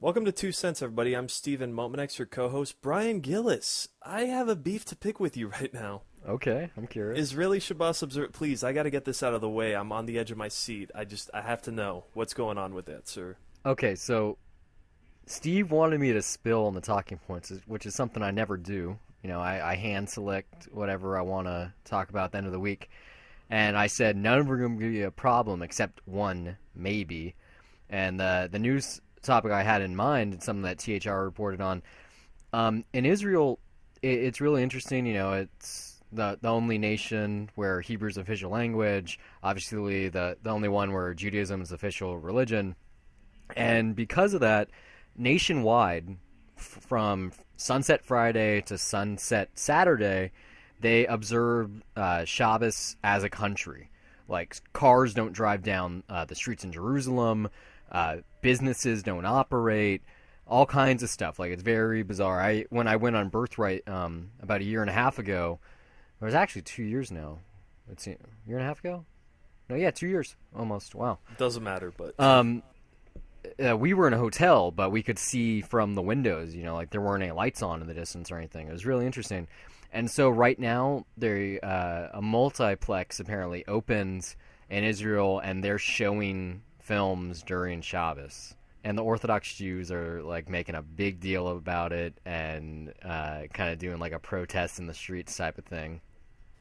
Welcome to Two Cents, everybody. I'm Steven Montmanex, your co-host. Brian Gillis, I have a beef to pick with you right now. Okay, I'm curious. Israeli Shabbos observer. Please, I got to get this out of the way. I'm on the edge of my seat. I have to know what's going on with that, sir. Okay, so Steve wanted me to spill on the talking points, which is something I never do. I hand select whatever I want to talk about at the end of the week. And I said none of them are going to be a problem except one, maybe. And the news topic I had in mind, and something that THR reported on, in Israel, it's really interesting. It's the only nation where Hebrew is official language. Obviously, the only one where Judaism is official religion. And because of that, nationwide, from Sunset Friday to Sunset Saturday, they observe Shabbos as a country. Like, cars don't drive down the streets in Jerusalem, businesses don't operate, all kinds of stuff. Like, it's very bizarre. When I went on Birthright about a year and a half ago, it was actually 2 years now. It's a year and a half ago? No, yeah, 2 years almost. Wow. Doesn't matter, but We were in a hotel, but we could see from the windows, like there weren't any lights on in the distance or anything. It was really interesting. And so right now, a multiplex apparently opened in Israel, and they're showing films during Shabbos. And the Orthodox Jews are like making a big deal about it and kind of doing like a protest in the streets type of thing.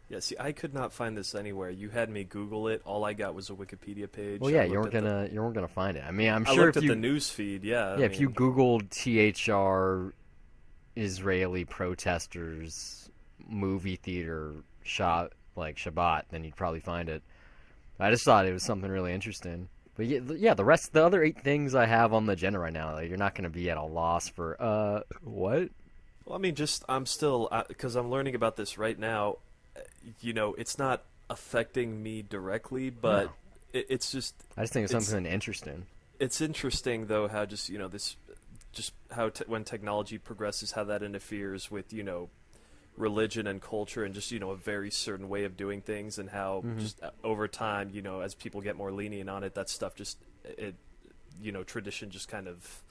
yeah. See, I could not find this anywhere. You had me Google it. All I got was a Wikipedia page. Well, yeah, you weren't gonna find it. I mean, I'm I sure looked if at you the news feed. Yeah, I yeah, if you mean, Googled THR Israeli protesters movie theater shot like Shabbat, then you'd probably find it. I just thought it was something really interesting. But yeah, the other eight things I have on the agenda right now, like, you're not going to be at a loss for what? well, I mean, just I'm still because I'm learning about this right now. It's not affecting me directly, but No, it's just I just think it's it's something interesting. it's interesting though how just this just how when technology progresses, how that interferes with religion and culture and just a very certain way of doing things, and how Hmm. just over time, as people get more lenient on it, that stuff just it tradition just kind of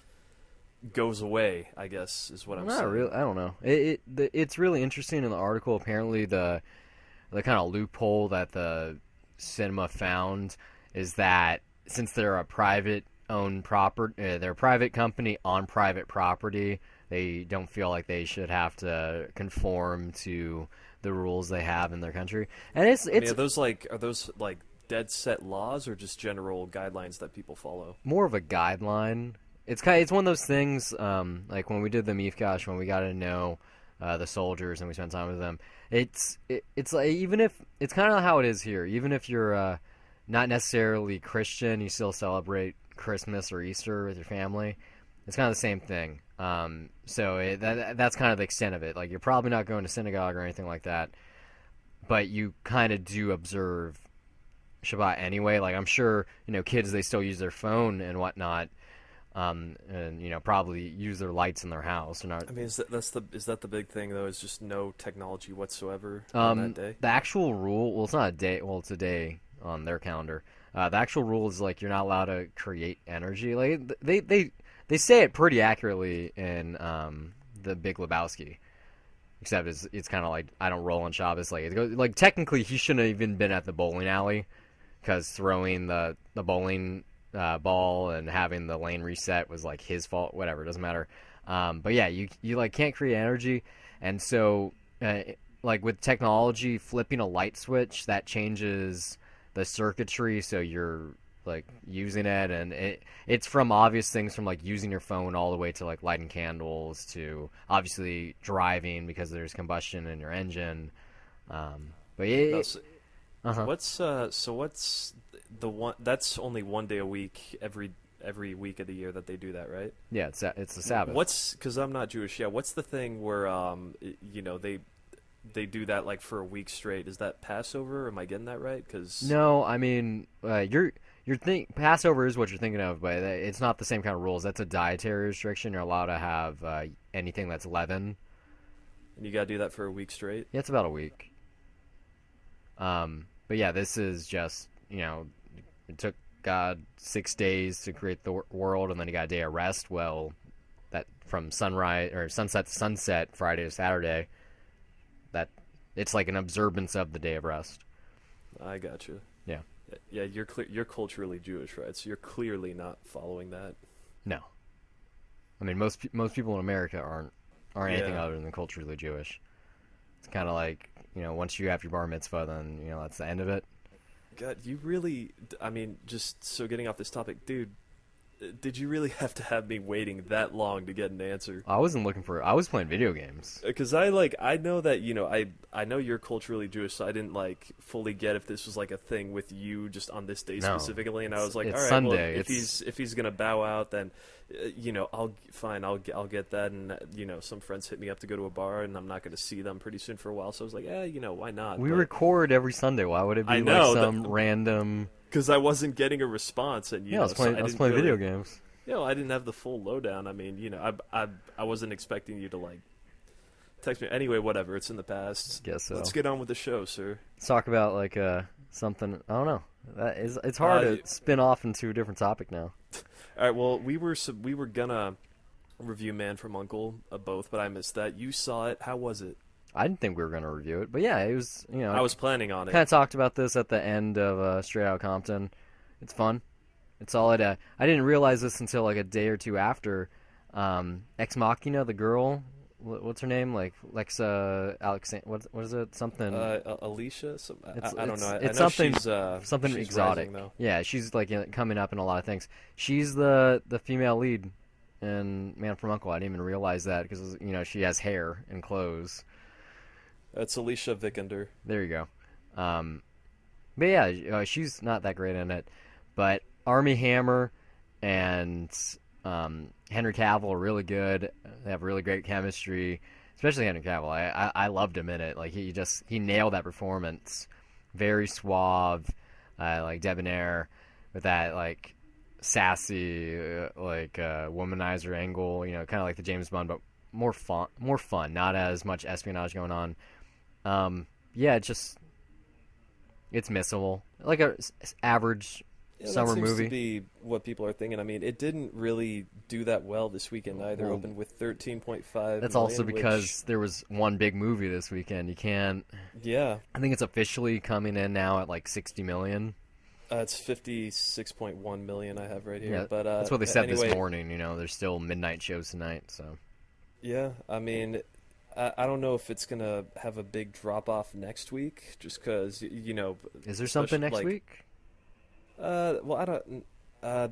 goes away, I guess, is what I'm Not saying. really. I don't know. It's really interesting in the article. Apparently, the kind of loophole that the cinema found is that since they're a private owned they're a private company on private property. They don't feel like they should have to conform to the rules they have in their country. And it's I mean, it's are those like dead set laws or just general guidelines that people follow? more of a guideline. It's one of those things, like when we did the Mifkash, when we got to know the soldiers and we spent time with them. It's like, even if it's kind of how it is here. Even if you're not necessarily Christian, you still celebrate Christmas or Easter with your family. It's kind of the same thing. That's kind of the extent of it. Like, you're probably not going to synagogue or anything like that, but you kind of do observe Shabbat anyway. Like, I'm sure kids, they still use their phone and whatnot, and probably use their lights in their house. Or not. I mean, is that the big thing though? Is just no technology whatsoever on that day? The actual rule, well, it's not a day. Well, it's a day on their calendar. The actual rule is like you're not allowed to create energy. Like, they say it pretty accurately in the Big Lebowski. Except it's kind of like, I don't roll on Shabbos. Like, it goes, like, technically he shouldn't have even been at the bowling alley, because throwing the bowling ball and having the lane reset was like his fault. Whatever, it doesn't matter. But yeah, you like can't create energy, and so like with technology, flipping a light switch that changes the circuitry, so you're like using it, and it's from obvious things, from like using your phone all the way to like lighting candles to obviously driving because there's combustion in your engine. But No, so, uh-huh. what's the one that's only one day a week every week of the year that they do that, right? Yeah, it's the Sabbath. What's because I'm not Jewish. Yeah, what's the thing where they do that like for a week straight? Is that Passover? Am I getting that right? Because No, I mean, Passover is what you're thinking of, but it's not the same kind of rules. That's a dietary restriction. You're allowed to have anything that's leaven. you got to do that for a week straight. Yeah, it's about a week. But yeah, this is just, it took God 6 days to create the world, and then he got a day of rest. Well, that from sunrise or sunset to sunset, Friday to Saturday, that it's like an observance of the day of rest. I got you. Yeah. Yeah, you're culturally Jewish, right? So you're clearly not following that. No. I mean, most people in America aren't anything Yeah. other than culturally Jewish. It's kind of like, once you have your bar mitzvah, then, that's the end of it. God, you really, I mean, just so getting off this topic, dude, did you really have to have me waiting that long to get an answer? I was playing video games. Because I know that, I know you're culturally Jewish, so I didn't, fully get if this was, a thing with you just on this day No. specifically, and I was like, It's all right, Sunday. well, if he's going to bow out, then, I'll get that, and, some friends hit me up to go to a bar, and I'm not going to see them pretty soon for a while, so I was like, why not? We But record every Sunday. Why would it be I know, some random... because I wasn't getting a response, and, I was playing video games. I didn't have the full lowdown. I mean, I wasn't expecting you to, text me. Anyway, whatever. It's in the past. Guess so. Let's get on with the show, sir. Let's talk about, something... I don't know. It's hard to spin off into a different topic now. All right, well, we were gonna review Man from U.N.C.L.E. Both, but I missed that. You saw it. How was it? I didn't think we were going to review it, but yeah, it was, I was planning on it. Kind of talked about this at the end of Straight Outta Compton. It's fun. It's solid. I didn't realize this until a day or two after. Ex Machina, the girl, what's her name? Lexa Alexander. What is it? Something. Alicia. I don't know. It's I know something. she's, something she's exotic. rising, Yeah, she's coming up in a lot of things. She's the female lead in Man from U.N.C.L.E. I didn't even realize that because she has hair and clothes. That's Alicia Vikander. There you go. But yeah, she's not that great in it. But Armie Hammer and Henry Cavill are really good. They have really great chemistry, especially Henry Cavill. I loved him in it. He nailed that performance. Very suave, debonair, with that sassy womanizer angle. Kind of like the James Bond, but more fun. Not as much espionage going on. It's missable. Like a average summer that seems movie. To be what people are thinking. I mean, it didn't really do that well this weekend either. Well, Opened with 13.5. That's also because there was one big movie this weekend. You can't. Yeah. I think it's officially coming in now at 60 million. It's 56.1 million I have right here. Yeah, but that's what they said anyway, this morning. There's still midnight shows tonight. So. Yeah, I mean, I don't know if it's gonna have a big drop off next week, just because Is there something next week? Well, I don't.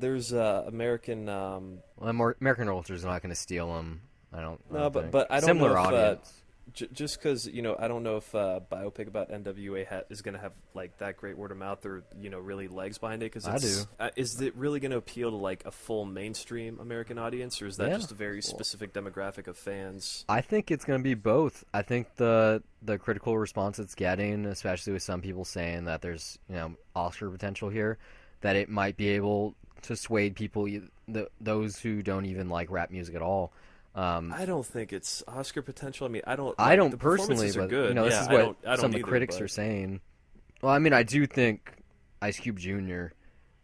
There's American. Well, American Ultra's not going to steal them. I don't. But I don't Similar know if, audience. Just because I don't know if a biopic about NWA is going to have that great word of mouth or really legs behind it. Because I do. Is it really going to appeal to a full mainstream American audience, or is that just a very specific demographic of fans? I think it's going to be both. I think the critical response it's getting, especially with some people saying that there's Oscar potential here, that it might be able to sway people, those who don't even like rap music at all. I don't think it's Oscar potential. I mean, I don't the personally, but good. this is what some of the critics but... are saying. Well, I mean, I do think Ice Cube Jr.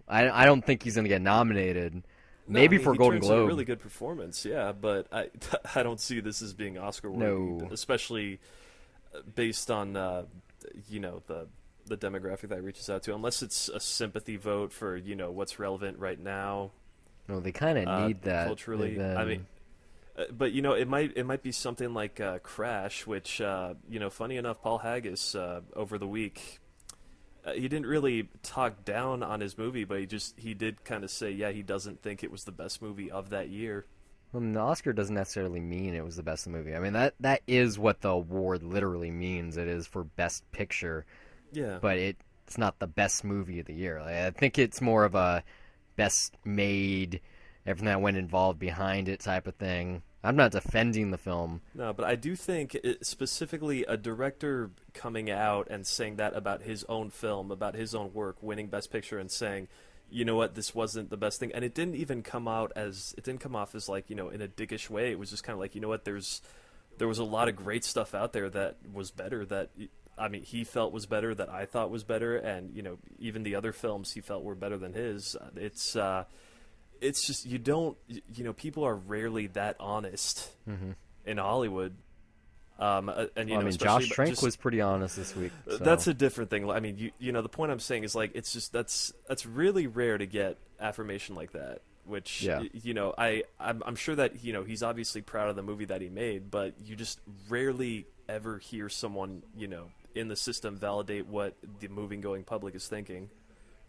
I don't think he's going to get nominated. Maybe for Golden Globe. A really good performance, yeah, but I don't see this as being Oscar worthy, No. especially based on the demographic that it reaches out to. Unless it's a sympathy vote for what's relevant right now. No, they kind of need that culturally. I mean. But it might be something like Crash, which funny enough, Paul Haggis over the week, he didn't really talk down on his movie, but he did kind of say, he doesn't think it was the best movie of that year. Well, the Oscar doesn't necessarily mean it was the best movie. I mean, that is what the award literally means. It is for Best Picture. Yeah. But it's not the best movie of the year. I think it's more of a best made, everything that went involved behind it type of thing. I'm not defending the film. No, but I do think specifically a director coming out and saying that about his own film, about his own work, winning Best Picture, and saying, you know what, this wasn't the best thing, and it didn't come off as in a dickish way. It was just kind of you know what, there was a lot of great stuff out there that was better that I mean, he felt was better, that I thought was better, and even the other films he felt were better than his. It's just you don't, people are rarely that honest in Hollywood. And Well, I mean, Josh Trank was pretty honest this week. So. That's a different thing. I mean, the point I'm saying is like it's just that's really rare to get affirmation like that. Which Yeah. I'm sure that he's obviously proud of the movie that he made, but you just rarely ever hear someone in the system validate what the movie-going public is thinking,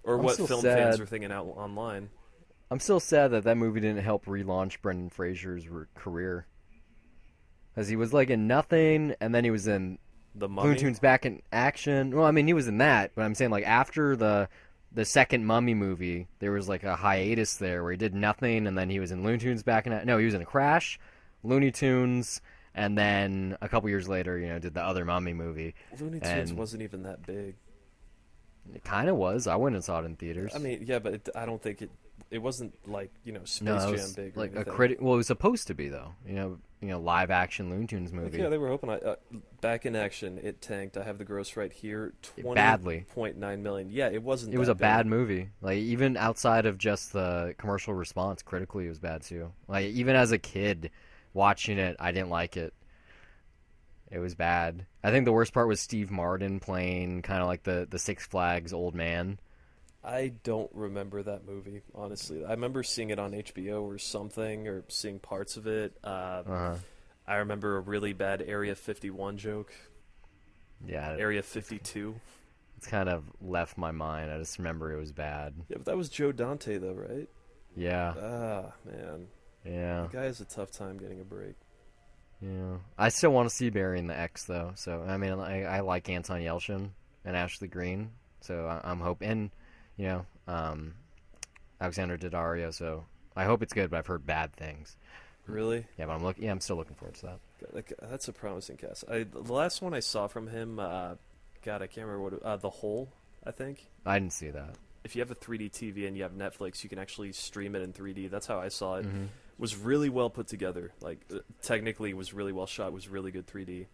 or what film fans are thinking out online. I'm still sad that movie didn't help relaunch Brendan Fraser's career. Because he was like in Nothing, and then he was in The Mummy? Looney Tunes Back in Action. Well, I mean, he was in that, but I'm saying like after the second Mummy movie, there was like a hiatus there where he did nothing, and then he was in Looney Tunes Back in No, he was in Crash, Looney Tunes, and then a couple years later, did the other Mummy movie. Looney Tunes wasn't even that big. It kind of was. I went and saw it in theaters. I mean, yeah, but I don't think it wasn't like Space no, Jam was big. Like a critic. Well, it was supposed to be though. Live action Looney Tunes movie. Yeah, they were hoping. Back in Action, it tanked. I have the gross right here. Badly. 20.9 million. Yeah, it wasn't. It was a bad movie. Like even outside of just the commercial response, critically it was bad too. Like even as a kid watching it, I didn't like it. It was bad. I think the worst part was Steve Martin playing kind of like the Six Flags old man. I don't remember that movie, honestly. I remember seeing it on HBO or something, or seeing parts of it. I remember a really bad Area 51 joke. Yeah. Area 52. It's kind of left my mind. I just remember it was bad. Yeah, but that was Joe Dante, though, right? Yeah. Ah, man. Yeah. The guy has a tough time getting a break. Yeah. I still want to see Barry in the X, though. So, I mean, I like Anton Yelchin and Ashley Greene. So, I'm hoping... Alexander Daddario, so I hope it's good, but I've heard bad things. Really? Yeah, but I'm still looking forward to that. That's a promising cast. The last one I saw from him, God, I can't remember what The Hole, I think. I didn't see that. If you have a 3D TV and you have Netflix, you can actually stream it in 3D. That's how I saw it. Was really well put together. Like, technically, was really well shot. Was really good 3D.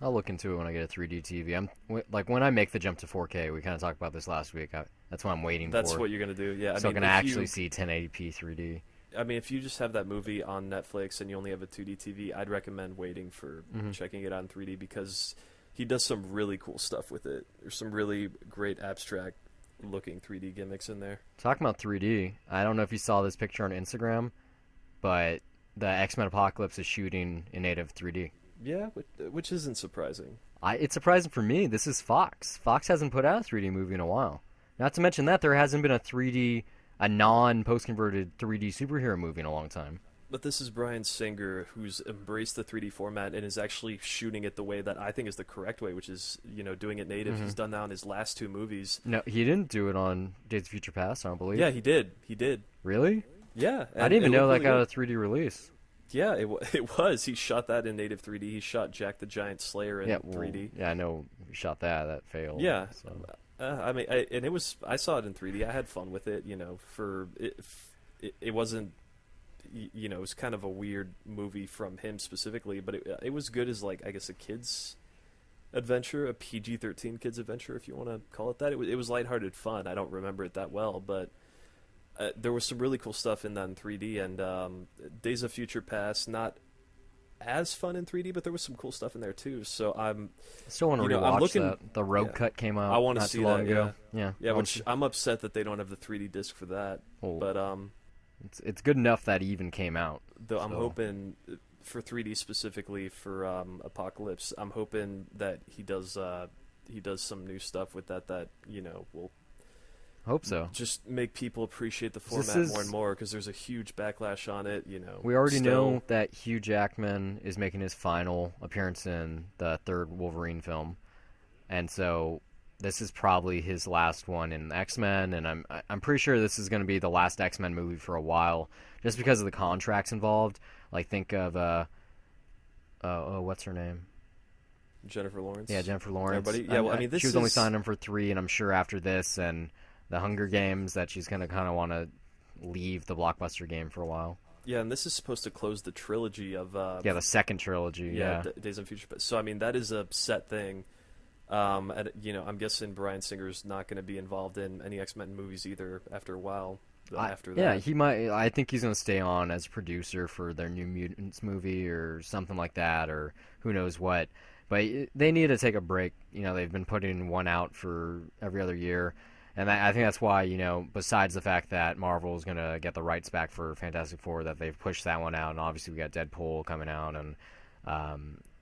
I'll look into it when I get a 3D TV. Like when I make the jump to 4K. We kind of talked about this last week. That's what I'm waiting for. That's what you're gonna do, yeah. So I can actually see 1080p 3D. I mean, if you just have that movie on Netflix and you only have a 2D TV, I'd recommend waiting for checking it out in 3D because he does some really cool stuff with it. There's some really great abstract looking 3D gimmicks in there. Talking about 3D, I don't know if you saw this picture on Instagram, but the X-Men Apocalypse is shooting in native 3D. Yeah, which isn't surprising. It's surprising for me. This is Fox. Fox hasn't put out a 3D movie in a while. Not to mention that there hasn't been a non-post-converted 3D superhero movie in a long time. But this is Bryan Singer, who's embraced the 3D format and is actually shooting it the way that I think is the correct way, which is, doing it native. He's done that on his last two movies. No, he didn't do it on Days of Future Past, I don't believe. Yeah, he did. He did. Really? Yeah. I didn't even know that got a 3D release. Yeah, it was. He shot that in native 3D. He shot Jack the Giant Slayer in 3D. Yeah, I know he shot that. That failed. Yeah. So. I mean, and it was. I saw it in 3D. I had fun with it. It wasn't. It was kind of a weird movie from him specifically, but it was good as like I guess a kid's adventure, a PG-13 kids adventure, if you want to call it that. It was lighthearted fun. I don't remember it that well, but. There was some really cool stuff in that in 3D, and Days of Future Past, not as fun in 3D, but there was some cool stuff in there too. So I still want to rewatch that. The Rogue Cut came out. I want to not see too long that. ago. Yeah. Which I'm upset that they don't have the 3D disc for that. But it's good enough that it even came out. Though I'm hoping for 3D specifically for Apocalypse, I'm hoping that he does some new stuff with that will. Hope so. Just make people appreciate the format more and more because there's a huge backlash on it. We already know that Hugh Jackman is making his final appearance in the third Wolverine film, and so this is probably his last one in X-Men. And I'm pretty sure this is going to be the last X-Men movie for a while, just because of the contracts involved. Like think of what's her name? Jennifer Lawrence. Yeah, Jennifer Lawrence. Everybody. Yeah, well, I mean, she was only signed him for 3, and I'm sure after this and the Hunger Games that she's going to kind of want to leave the blockbuster game for a while. Yeah, and this is supposed to close the trilogy of... the second trilogy, yeah. Days of Future Past. So, I mean, that is a set thing. And I'm guessing Bryan Singer's not going to be involved in any X-Men movies either after a while. After Yeah, that, he might. I think he's going to stay on as producer for their New Mutants movie or something like that, or who knows what. But they need to take a break. They've been putting one out for every other year, and I think that's why. Besides the fact that Marvel is going to get the rights back for Fantastic Four, that they've pushed that one out, and obviously we got Deadpool coming out and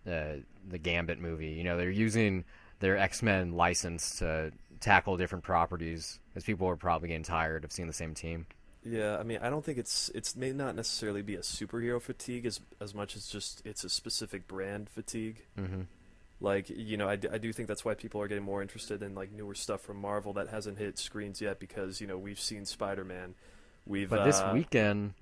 the Gambit movie. They're using their X-Men license to tackle different properties because people are probably getting tired of seeing the same team. yeah, I mean, I don't think it's may not necessarily be a superhero fatigue as much as just it's a specific brand fatigue. Hmm. Like, I do think that's why people are getting more interested in like newer stuff from Marvel that hasn't hit screens yet because we've seen Spider-Man, we've But this weekend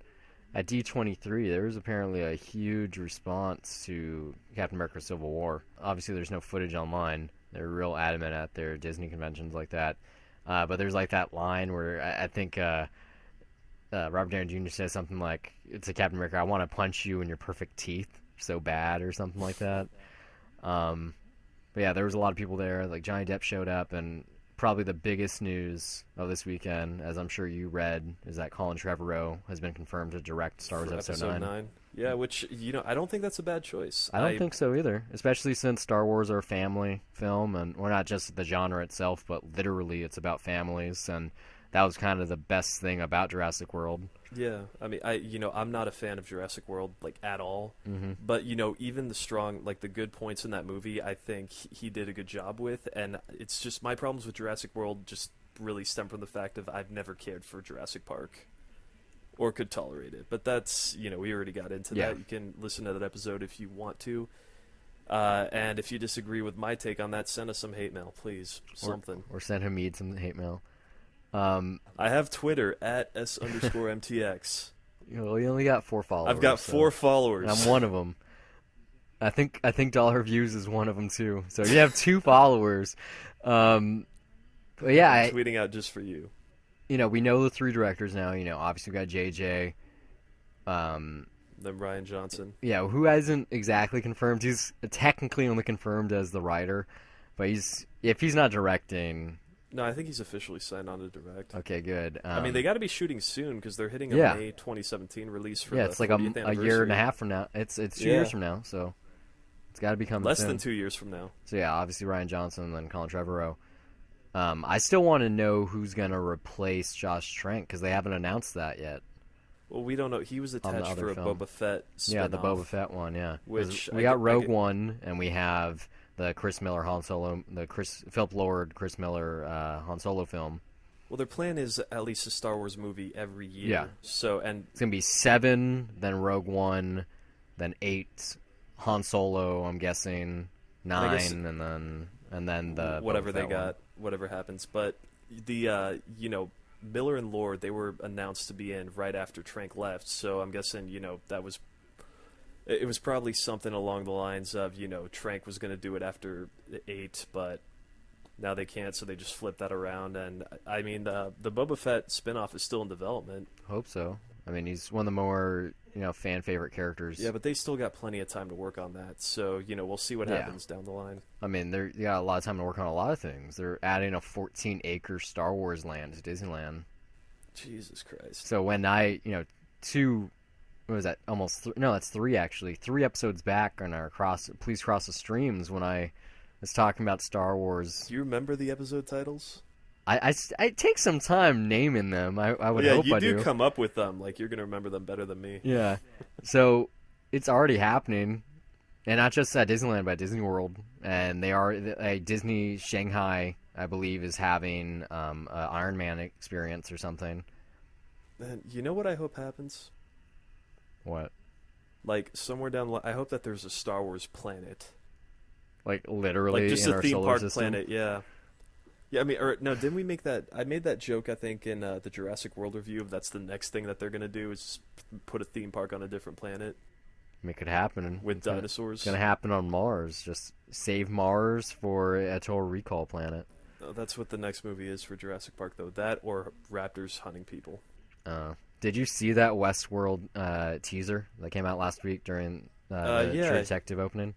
at D23, there was apparently a huge response to Captain America: Civil War. Obviously, there's no footage online. They're real adamant at their Disney conventions like that. But there's like that line where I think Robert Downey Jr. says something like, "It's a Captain America. I want to punch you in your perfect teeth so bad," or something like that. But yeah, there was a lot of people there. Like Johnny Depp showed up, and probably the biggest news of this weekend, as I'm sure you read, is that Colin Trevorrow has been confirmed to direct Star Wars for Episode 9. Yeah, which I don't think that's a bad choice. I don't think so either, especially since Star Wars are a family film, and we're not just the genre itself, but literally it's about families, and that was kind of the best thing about Jurassic World. Yeah, I mean, I'm not a fan of Jurassic World like at all, Hmm. but even the strong, like the good points in that movie, I think he did a good job with, and it's just my problems with Jurassic World just really stem from the fact of I've never cared for Jurassic Park or could tolerate it. But that's we already got into Yeah. that. You can listen to that episode if you want to, and if you disagree with my take on that, send us some hate mail, please, something. Or send Hamid some hate mail. I have Twitter at @s_MTX. You only got 4 followers. I've got 4 followers. And I'm one of them. I think Dollar Views is one of them too. So you have 2 followers. But yeah, I'm tweeting out just for you. We know the 3 directors now. Obviously we got JJ. Then Ryan Johnson. Yeah, who hasn't exactly confirmed. He's technically only confirmed as the writer, but if he's not directing. No, I think he's officially signed on to direct. Okay, good. I mean, they got to be shooting soon because they're hitting a Yeah. May 2017 release for it's the like 40th a anniversary. year and a half from now. It's 2 Yeah. years from now, so it's got to be coming Less soon. than 2 years from now. So yeah, obviously Ryan Johnson and then Colin Trevorrow. I still want to know who's going to replace Josh Trank because they haven't announced that yet. Well, we don't know. He was the attached other for a film. Boba Fett spinoff. Yeah, the Boba Fett one, yeah. 'Cause Which we got Rogue One, and we have the Chris Miller Han Solo, Philip Lord Chris Miller Han Solo film. Well, their plan is at least a Star Wars movie every year. Yeah. So, and It's gonna be 7, then Rogue One, then 8, Han Solo. I'm guessing 9, I guess- and then the whatever Boba they Fett got, one. whatever happens. But the Miller and Lord, they were announced to be in right after Trank left. So I'm guessing that was. It was probably something along the lines of Trank was going to do it after 8, but now they can't, so they just flip that around. And I mean, the Boba Fett spinoff is still in development. Hope so. I mean, he's one of the more fan favorite characters. Yeah, but they still got plenty of time to work on that. So we'll see what Yeah. happens down the line. I mean, they got a lot of time to work on a lot of things. They're adding a 14-acre Star Wars land to Disneyland. Jesus Christ. So when two, what was that? No, that's 3 actually. 3 episodes back on our Please Cross the Streams when I was talking about Star Wars. Do you remember the episode titles? I take some time naming them. I would hope you I do come up with them. Like, you're going to remember them better than me. Yeah. So it's already happening. And not just at Disneyland, but at Disney World. And Disney Shanghai, I believe, is having an Iron Man experience or something. Man, you know what I hope happens? What? Like, somewhere down the line, I hope that there's a Star Wars planet. Like, literally Like, just in a our theme solar park system? planet, yeah. Yeah, I mean, or no, didn't we make that? I made that joke, I think, in the Jurassic World review. That's the next thing that they're going to do is just put a theme park on a different planet It could happen. with dinosaurs. It's going to happen on Mars. Just save Mars for a Total Recall planet. Oh, that's what the next movie is for Jurassic Park, though. That or raptors hunting people. Did you see that Westworld teaser that came out last week during the Yeah. True Detective opening?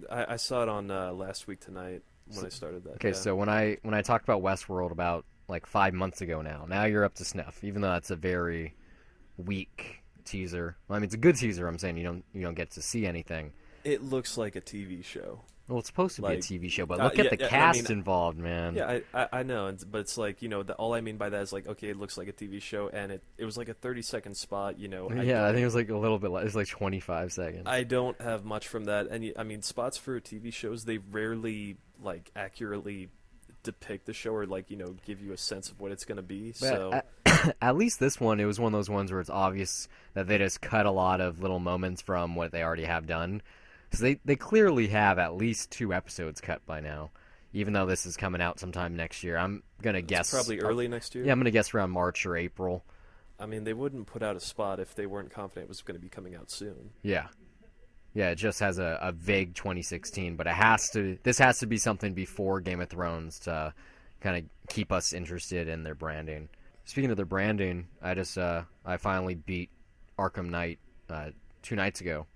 I saw it on Last Week Tonight. when I started that. Okay, Yeah. so when I talked about Westworld about like 5 months ago now you're up to snuff, even though that's a very weak teaser. Well, I mean, it's a good teaser. I'm saying you don't get to see anything. It looks like a TV show. Well, it's supposed to be a Like, TV show, but look at yeah, the yeah, I mean, cast involved, man. yeah, I know, but it's like, all I mean by that is like, okay, it looks like a TV show, and it was like a 30-second spot. Yeah, I think it was like a little bit. It was like 25 seconds. I don't have much from that, and I mean, spots for TV shows, they rarely like accurately depict the show or like give you a sense of what it's going to be. So At least this one, it was one of those ones where it's obvious that they just cut a lot of little moments from what they already have done. So they clearly have at least 2 episodes cut by now, even though this is coming out sometime next year. I'm going to guess... probably early next year? Yeah, I'm going to guess around March or April. I mean, they wouldn't put out a spot if they weren't confident it was going to be coming out soon. Yeah. Yeah, it just has a vague 2016, but this has to be something before Game of Thrones to kind of keep us interested in their branding. Speaking of their branding, I finally beat Arkham Knight 2 nights ago.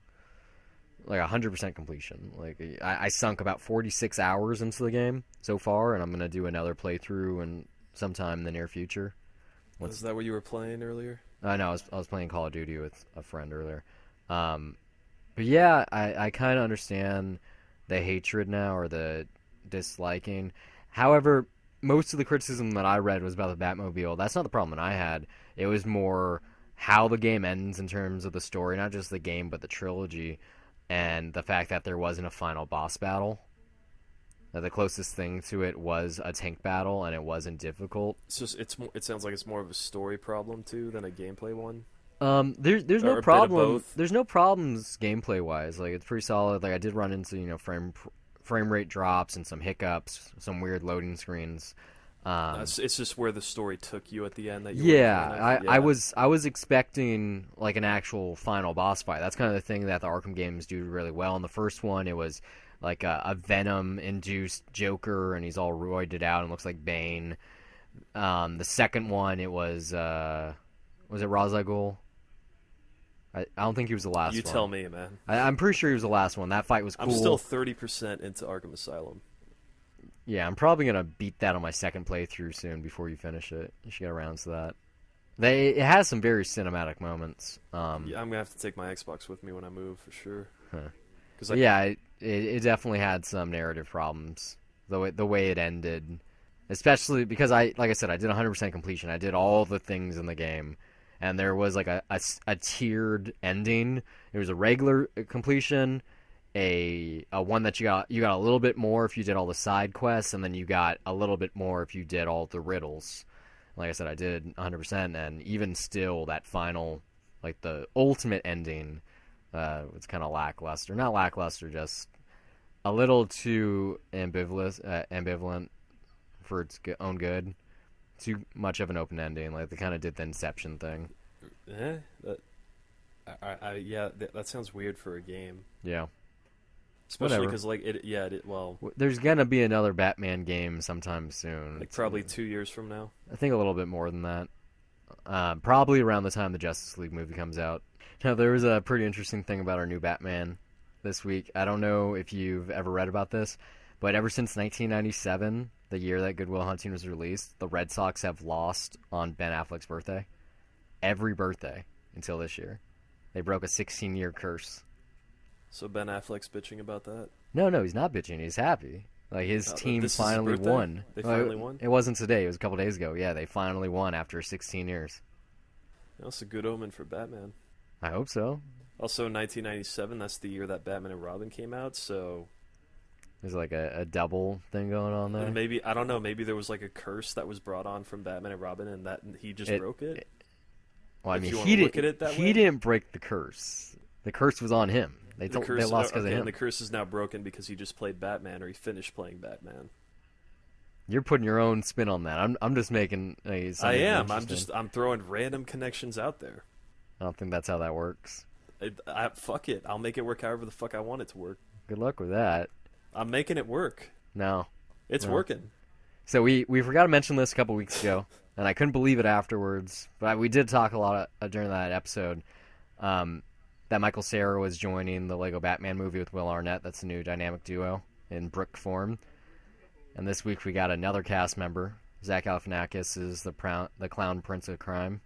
Like 100% completion. Like I sunk about 46 hours into the game so far, and I'm gonna do another playthrough and sometime in the near future. Is that what you were playing earlier? No, I was playing Call of Duty with a friend earlier. But yeah, I kind of understand the hatred now or the disliking. However, most of the criticism that I read was about the Batmobile. That's not the problem that I had. It was more how the game ends in terms of the story, not just the game, but the trilogy. And the fact that there wasn't a final boss battle. That the closest thing to it was a tank battle, and it wasn't difficult. It sounds like it's more of a story problem too than a gameplay one. There's Or no a problem. bit of both. There's no problems gameplay wise. Like it's pretty solid. Like I did run into frame rate drops and some hiccups, some weird loading screens. It's just where the story took you at the end that you Yeah, I was expecting like an actual final boss fight. That's kind of the thing that the Arkham games do really well. In the first one, it was like a Venom-induced Joker, and he's all roided out and looks like Bane. The second one, it was it Ra's al Ghul? I don't think he was the last one. You tell me, man. I'm pretty sure he was the last one. That fight was cool. I'm still 30% into Arkham Asylum. Yeah, I'm probably gonna beat that on my second playthrough soon before you finish it. You should get around to that. It has some very cinematic moments. Yeah, I'm gonna have to take my Xbox with me when I move for sure. Huh. Yeah, it definitely had some narrative problems. The way it ended, especially because like I said, I did 100% completion. I did all the things in the game, and there was like a tiered ending. There was a regular completion. A one that you got a little bit more if you did all the side quests, and then you got a little bit more if you did all the riddles. Like I said, I did 100%, and even still, that final, like the ultimate ending, was kind of lackluster. Not lackluster, just a little too ambivalent for its own good. Too much of an open ending, like they kind of did the Inception thing. Yeah, that sounds weird for a game. Yeah. Especially because, there's gonna be another Batman game sometime soon. Like probably 2 years from now. I think a little bit more than that. Probably around the time the Justice League movie comes out. Now, there was a pretty interesting thing about our new Batman this week. I don't know if you've ever read about this, but ever since 1997, the year that Good Will Hunting was released, the Red Sox have lost on Ben Affleck's birthday. Every birthday until this year. They broke a 16-year curse. So Ben Affleck's bitching about that? No, he's not bitching. He's happy. Like his team finally won. They finally won? It wasn't today. It was a couple days ago. Yeah, they finally won after 16 years. That's a good omen for Batman. I hope so. Also, 1997, that's the year that Batman and Robin came out, so... There's like a double thing going on there. And maybe, I don't know, maybe there was like a curse that was brought on from Batman and Robin and that he just broke it? Well, I mean, he didn't break the curse. The curse was on him. They lost because of him. And the curse is now broken because he just played Batman, or he finished playing Batman. You're putting your own spin on that. I'm just making. I am. I'm throwing random connections out there. I don't think that's how that works. Fuck it. I'll make it work however the fuck I want it to work. Good luck with that. I'm making it work. No, it's working. So we forgot to mention this a couple weeks ago, and I couldn't believe it afterwards. But we did talk a lot during that episode. That Michael Cera was joining the Lego Batman movie with Will Arnett. That's a new dynamic duo in Brook form. And this week we got another cast member. Zach Galifianakis is the clown prince of crime,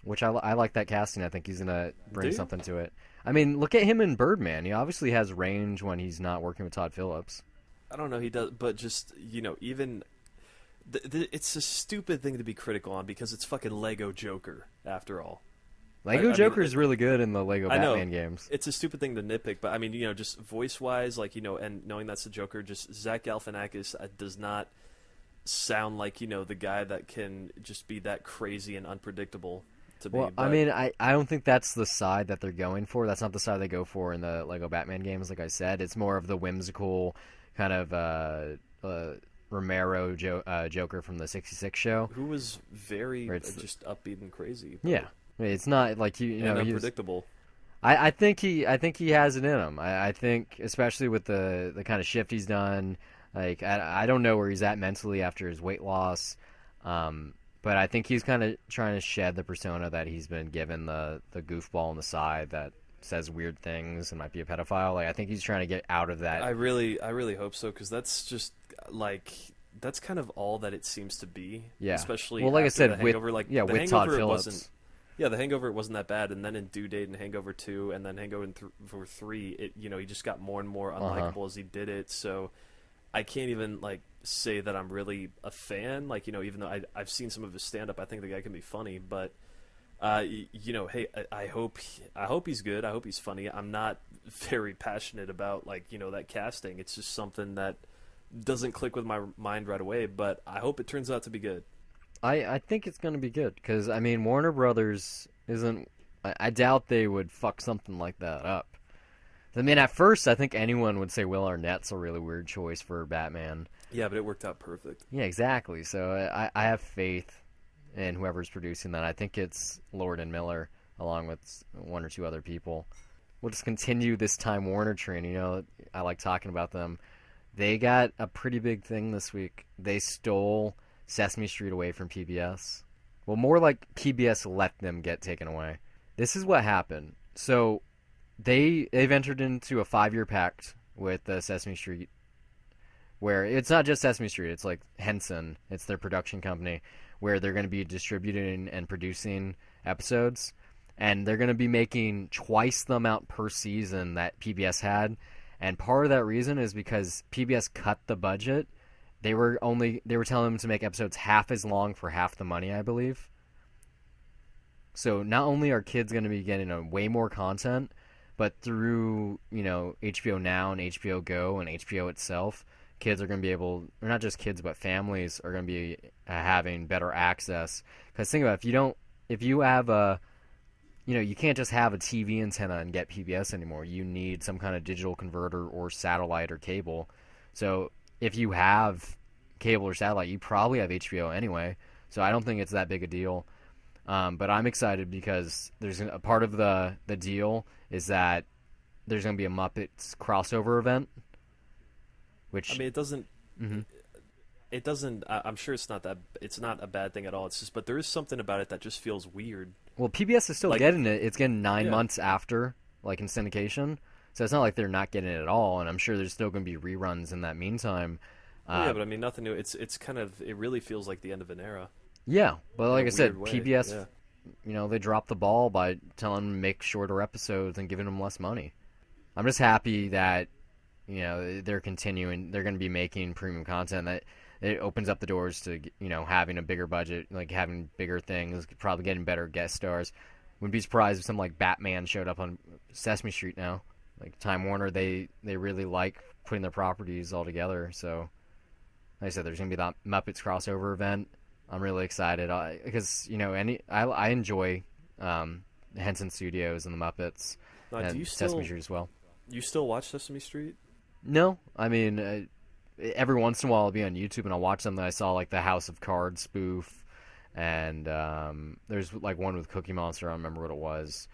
which I like that casting. I think he's gonna bring Dude, something to it. I mean, look at him in Birdman. He obviously has range when he's not working with Todd Phillips. I don't know, he does, but just even it's a stupid thing to be critical on because it's fucking Lego Joker after all. Lego I Joker mean, is really good in the Lego I know Batman games. it's a stupid thing to nitpick, but I mean, just voice wise, like and knowing that's the Joker, just Zach Galifianakis does not sound like the guy that can just be that crazy and unpredictable to me. Well, I But mean, I don't think that's the side that they're going for. That's not the side they go for in the Lego Batman games. Like I said, it's more of the whimsical kind of Romero Joker from the '66 show. who was very Where it's just upbeat and crazy, yeah, it's not like and he was. unpredictable. I think he has it in him. I think especially with the kind of shift he's done. Like I don't know where he's at mentally after his weight loss, but I think he's kind of trying to shed the persona that he's been given, the goofball on the side that says weird things and might be a pedophile. Like I think he's trying to get out of that. I really hope so, because that's just like that's kind of all that it seems to be. Yeah. Especially Well, like I after said, The Hangover, with The with Todd Hangover, it Phillips. wasn't. Yeah, The Hangover, it wasn't that bad, and then in Due Date and Hangover 2, and then Hangover for 3, he just got more and more unlikable as he did it. So I can't even say that I'm really a fan. Even though I've seen some of his stand up, I think the guy can be funny. But hey, I hope he's good. I hope he's funny. I'm not very passionate about that casting. It's just something that doesn't click with my mind right away. But I hope it turns out to be good. I think it's going to be good because I mean Warner Brothers isn't. I doubt they would fuck something like that up. I mean, at first, I think anyone would say Will Arnett's a really weird choice for Batman. Yeah, but it worked out perfect. Yeah, exactly. So I have faith in whoever's producing that. I think it's Lord and Miller along with one or two other people. We'll just continue this Time Warner train. I like talking about them. They got a pretty big thing this week. They stole Sesame Street away from PBS. Well, more like PBS let them get taken away. This is what happened. So they've entered into a 5-year pact with Sesame Street, where it's not just Sesame Street. It's like Henson. It's their production company, where they're going to be distributing and producing episodes, and they're going to be making twice the amount per season that PBS had. And part of that reason is because PBS cut the budget. They were telling them to make episodes half as long for half the money, I believe. So not only are kids going to be getting way more content, but through HBO Now and HBO Go and HBO itself, kids are going to be able, or not just kids, but families are going to be having better access. Because think about it, if you have you can't just have a TV antenna and get PBS anymore. You need some kind of digital converter or satellite or cable. So if you have cable or satellite, you probably have HBO anyway. So I don't think it's that big a deal. But I'm excited because there's a part of the deal is that there's going to be a Muppets crossover event. Which I mean, it doesn't. Mhm. It doesn't. I'm sure it's not that. It's not a bad thing at all. It's just, but there is something about it that just feels weird. Well, PBS is still getting it. It's getting 9 Yeah. months after, in syndication. So it's not like they're not getting it at all. And I'm sure there's still going to be reruns in that meantime. Yeah, but I mean, nothing new. It's kind of. It really feels like the end of an era. Yeah, but like I said, weird way, PBS, yeah. they dropped the ball by telling them to make shorter episodes and giving them less money. I'm just happy that, they're continuing. They're going to be making premium content that it opens up the doors to, having a bigger budget, having bigger things, probably getting better guest stars. Wouldn't be surprised if something like Batman showed up on Sesame Street now. Time Warner, they really like putting their properties all together. So, like I said, there's going to be that Muppets crossover event. I'm really excited because I enjoy Henson Studios and the Muppets Now, do you and Sesame still Street as well. you still watch Sesame Street? No, I mean every once in a while I'll be on YouTube and I'll watch something. I saw the House of Cards spoof, and there's one with Cookie Monster. I don't remember what it was,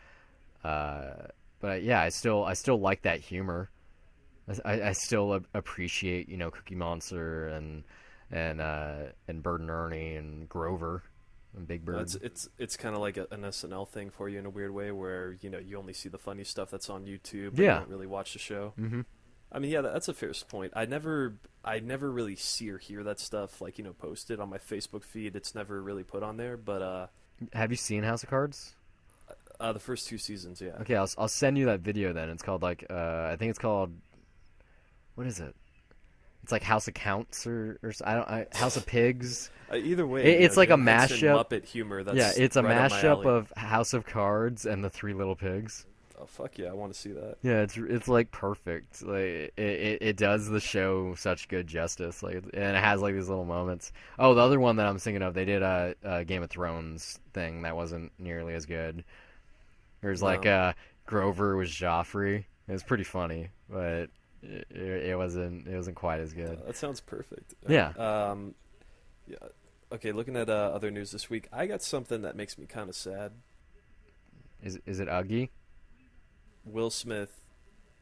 but yeah, I still like that humor. I still appreciate Cookie Monster and Bert and Ernie and Grover and Big Bird. It's kind of like an SNL thing for you in a weird way, where you only see the funny stuff that's on YouTube. Yeah. You don't really watch the show. Mm-hmm. I mean, yeah, that's a fair point. I never really see or hear that stuff like posted on my Facebook feed. It's never really put on there. But Have you seen House of Cards? the first two seasons, yeah. Okay, I'll send you that video then. It's called like I think it's called, what is it? It's like House of Counts or House of Pigs. Either way, It's like a Jim Henson mashup. Muppet humor. That's Yeah, it's a right up my mashup alley. of House of Cards and the Three Little Pigs. Oh fuck yeah, I want to see that. Yeah, it's like perfect. Like it does the show such good justice. Like, and it has like these little moments. Oh, the other one that I'm thinking of, they did a Game of Thrones thing that wasn't nearly as good. There's like No. Grover was Joffrey. It was pretty funny, but it wasn't quite as good. That sounds perfect. Yeah. Yeah. Okay, looking at other news this week, I got something that makes me kind of sad. Is it Uggy? Will Smith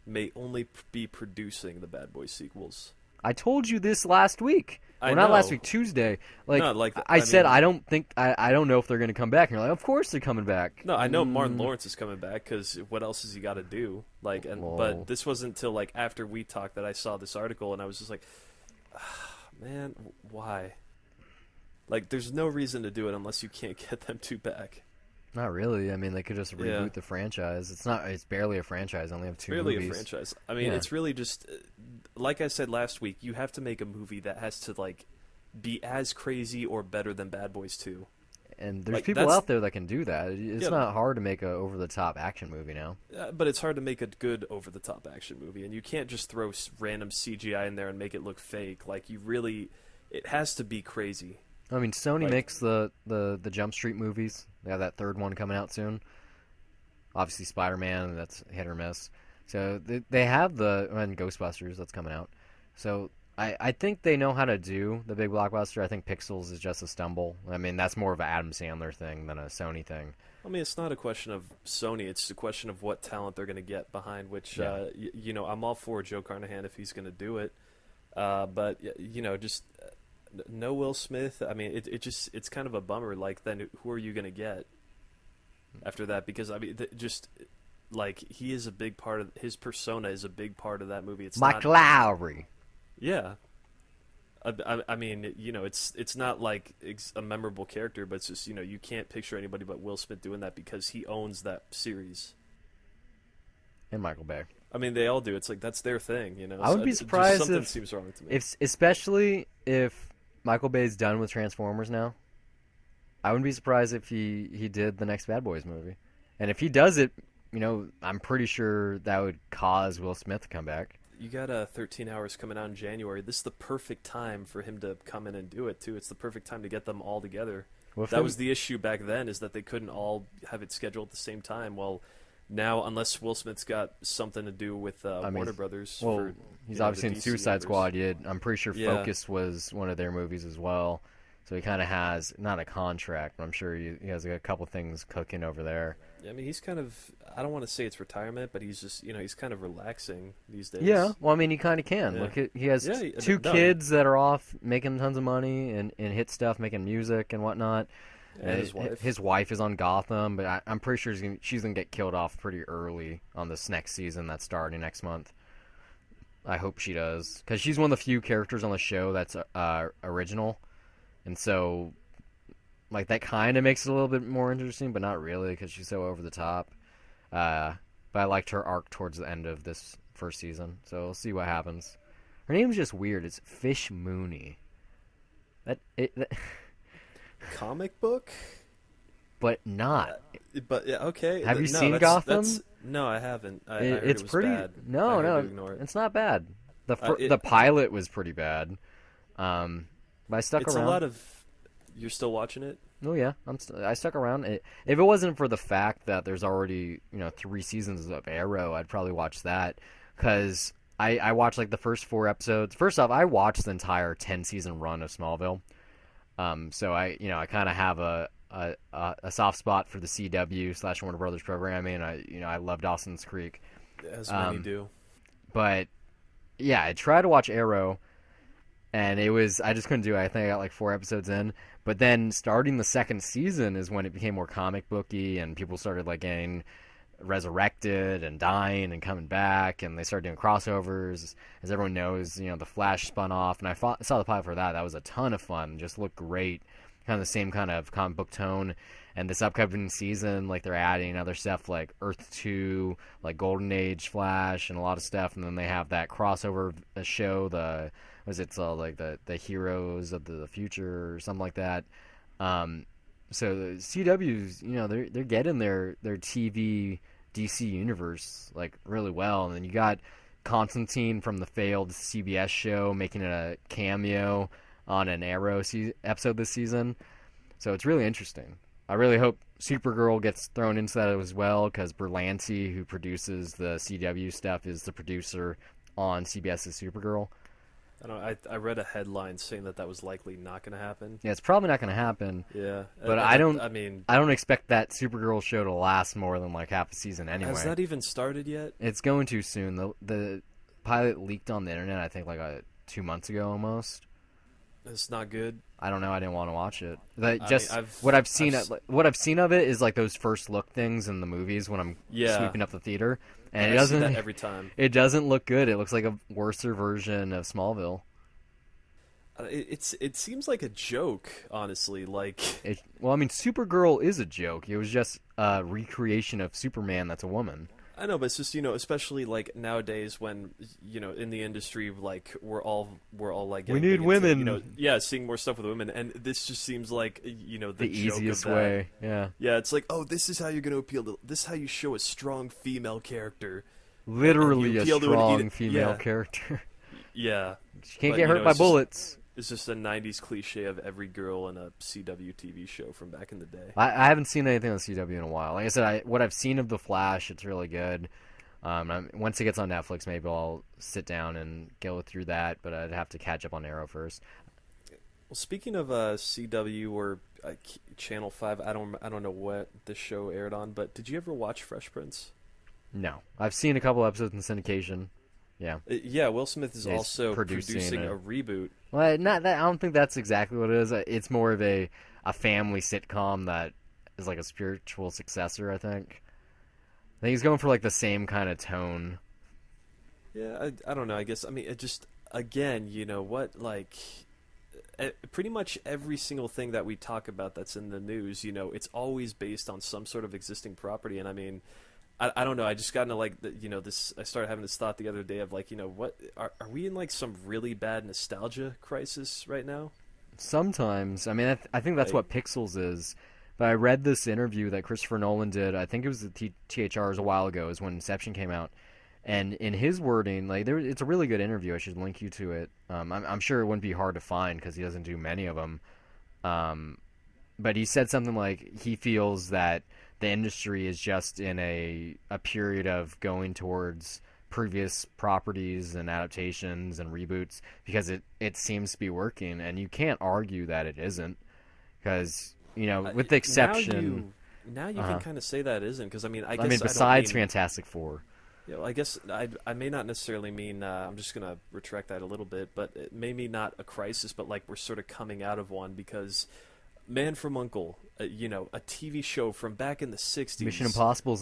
may only be producing the Bad Boys sequels. I told you this last week. I Well, not know. last week, Tuesday. Like, No, like, I said, mean, I don't know if they're going to come back. And you're like, of course they're coming back. No, I know Martin Lawrence is coming back because what else has he got to do? Like, Lol. but this wasn't until like after we talked that I saw this article and I was just like, man, why? Like, there's no reason to do it unless you can't get them two back. Not really. I mean, they could just reboot Yeah. the franchise. It's barely a franchise. They only have two Really movies. a franchise. I mean, Yeah. it's really just like I said last week. You have to make a movie that has to like be as crazy or better than Bad Boys 2. And there's Like, people that's- out there that can do that. It's Yeah. not hard to make a over-the-top action movie now. But it's hard to make a good over-the-top action movie, and you can't just throw random CGI in there and make it look fake. Like it has to be crazy. I mean, Sony Like- makes the Jump Street movies. They have that third one coming out soon. Obviously, Spider-Man, that's hit or miss. So they have and Ghostbusters, that's coming out. So I think they know how to do the big blockbuster. I think Pixels is just a stumble. I mean, that's more of an Adam Sandler thing than a Sony thing. I mean, it's not a question of Sony. It's a question of what talent they're going to get behind. Which, Yeah. I'm all for Joe Carnahan if he's going to do it. But just no Will Smith. I mean, it's kind of a bummer. Like, then who are you going to get after that? Because I mean, just like he is a big part of his persona is a big part of that movie. It's Mike not, Lowry. yeah. I mean, it's not like a memorable character, but it's just you can't picture anybody but Will Smith doing that because he owns that series. And Michael Bay. I mean, they all do. It's like that's their thing, I would So be just surprised something if- seems wrong to me. Especially if Michael Bay's done with Transformers now. I wouldn't be surprised if he did the next Bad Boys movie. And if he does it, I'm pretty sure that would cause Will Smith to come back. You got 13 Hours coming out in January. This is the perfect time for him to come in and do it too. It's the perfect time to get them all together. Well, if That they- was the issue back then, is that they couldn't all have it scheduled at the same time. Well, now unless Will Smith's got something to do with mean, Warner Brothers, Well, for, he's the obviously in DC Suicide universe. Squad. I'm pretty sure Yeah. Focus was one of their movies as well. So he kind of has, not a contract, but I'm sure he has a couple things cooking over there. I mean, he's kind of, I don't want to say it's retirement, but he's just, he's kind of relaxing these days. Yeah, well, I mean, he kind of can. Yeah. Look, he has Yeah, two no. kids that are off making tons of money and hit stuff, making music and whatnot. And his wife. His wife is on Gotham, but I'm pretty sure she's gonna get killed off pretty early on this next season that's starting next month. I hope she does, because she's one of the few characters on the show that's original, and so like that kind of makes it a little bit more interesting, but not really because she's so over the top. But I liked her arc towards the end of this first season, so we'll see what happens. Her name's just weird. It's Fish Mooney. That Comic book? but not. But yeah, okay. Have you No, seen that's- Gotham? No, I haven't. I heard It's it was pretty. bad. I No, heard no, to ignore it. it's not bad. It- The pilot was pretty bad. But I stuck It's around. a lot of. You're still watching it? Oh yeah, I stuck around. If it wasn't for the fact that there's already 3 seasons of Arrow, I'd probably watch that. Because I watched like the first 4 episodes. First off, I watched the entire 10-season run of Smallville. So I kind of have a soft spot for the CW / Warner Brothers programming. I love Dawson's Creek. As many do. But yeah, I tried to watch Arrow, and I just couldn't do it. I think I got like 4 episodes in. But then starting the second season is when it became more comic booky, and people started like getting resurrected and dying and coming back, and they started doing crossovers. As everyone knows, the Flash spun off, and saw the pilot for that. That was a ton of fun. Just looked great, kind of the same kind of comic book tone. And this upcoming season, like they're adding other stuff like Earth 2, like Golden Age Flash, and a lot of stuff. And then they have that crossover show, like the Heroes of the Future or something like that. So the CW's, they're getting their TV DC universe like really well. And then you got Constantine from the failed CBS show making a cameo on an Arrow episode this season. So it's really interesting. I really hope Supergirl gets thrown into that as well, because Berlanti, who produces the CW stuff, is the producer on CBS's Supergirl. I read a headline saying that was likely not going to happen. Yeah, it's probably not going to happen. Yeah, but I don't expect that Supergirl show to last more than like half a season anyway. Has that even started yet? It's going too soon. The pilot leaked on the internet, I think, like 2 months ago almost. It's not good. I don't know. I didn't want to watch it. What I've seen of it is like those first look things in the movies when I'm sweeping up the theater, and it doesn't. I see that every time. It doesn't look good. It looks like a worser version of Smallville. It seems like a joke, honestly. Supergirl is a joke. It was just a recreation of Superman that's a woman. I know, but it's just, especially like nowadays when, in the industry, like we're all like we need women. Seeing more stuff with women, and this just seems like the easiest way. Yeah, it's like, oh, this is how you're going to appeal to. This is how you show a strong female character. Literally a strong female character. Yeah, she can't get hurt by bullets. It's just a 90s cliche of every girl in a CW TV show from back in the day. I haven't seen anything on CW in a while. Like I said, what I've seen of The Flash, it's really good. Once it gets on Netflix, maybe I'll sit down and go through that, but I'd have to catch up on Arrow first. Well, speaking of CW or Channel 5, I don't know what this show aired on, but did you ever watch Fresh Prince? No. I've seen a couple episodes in syndication. Yeah. Will Smith is also producing a reboot. Well, not that. I don't think that's exactly what it is. It's more of a family sitcom that is like a spiritual successor. I think he's going for like the same kind of tone. Yeah, I don't know. I guess it just again, like pretty much every single thing that we talk about that's in the news, it's always based on some sort of existing property, and I don't know. I just got into this. I started having this thought the other day of what are we in like some really bad nostalgia crisis right now? Sometimes. I think that's what Pixels is. But I read this interview that Christopher Nolan did. I think it was the THRs a while ago, is when Inception came out. And in his wording, it's a really good interview. I should link you to it. I'm sure it wouldn't be hard to find because he doesn't do many of them. But he said something like he feels that the industry is just in a period of going towards previous properties and adaptations and reboots because it seems to be working, and you can't argue that it isn't, because with the exception now you can kind of say that it isn't, because besides Fantastic Four. I guess I may not necessarily mean I'm just gonna retract that a little bit, but it may be not a crisis, but like we're sort of coming out of one, because Man from U.N.C.L.E., a TV show from back in the 60s. Mission Impossible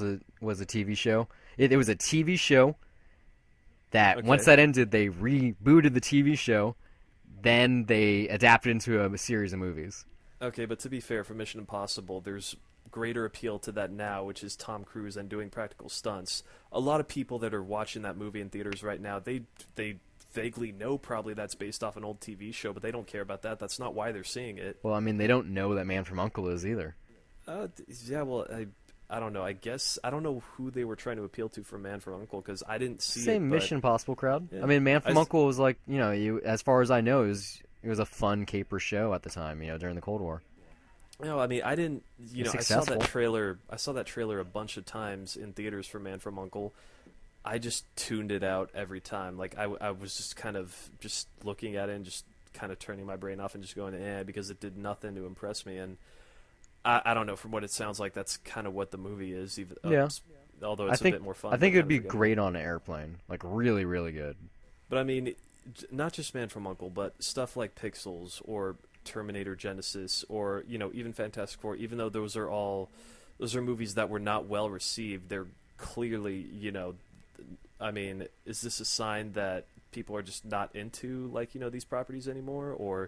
was a TV show. It was a TV show that, once that ended, they rebooted the TV show. Then they adapted into a series of movies. Okay, but to be fair, for Mission Impossible, there's greater appeal to that now, which is Tom Cruise and doing practical stunts. A lot of people that are watching that movie in theaters right now, they vaguely know probably that's based off an old TV show, but they don't care about that. That's not why they're seeing it. Well, they don't know that Man from U.N.C.L.E. is either. Yeah, well, I don't know. I guess I don't know who they were trying to appeal to for Man from U.N.C.L.E. because I didn't see Same Mission Impossible crowd. Yeah. Man from U.N.C.L.E. was like, as far as I know, it was a fun caper show at the time, during the Cold War. No, I didn't. I saw that trailer. I saw that trailer a bunch of times in theaters for Man from U.N.C.L.E. I just tuned it out every time. Like I was just kind of just looking at it and just kind of turning my brain off and just going, because it did nothing to impress me. And I don't know. From what it sounds like, that's kind of what the movie is. Even although it's a bit more fun. I think it would be great on an airplane, like really, really good. But not just Man from U.N.C.L.E., but stuff like Pixels or Terminator Genesis or even Fantastic Four. Even though those are movies that were not well received, they're clearly, I mean, is this a sign that people are just not into like these properties anymore, or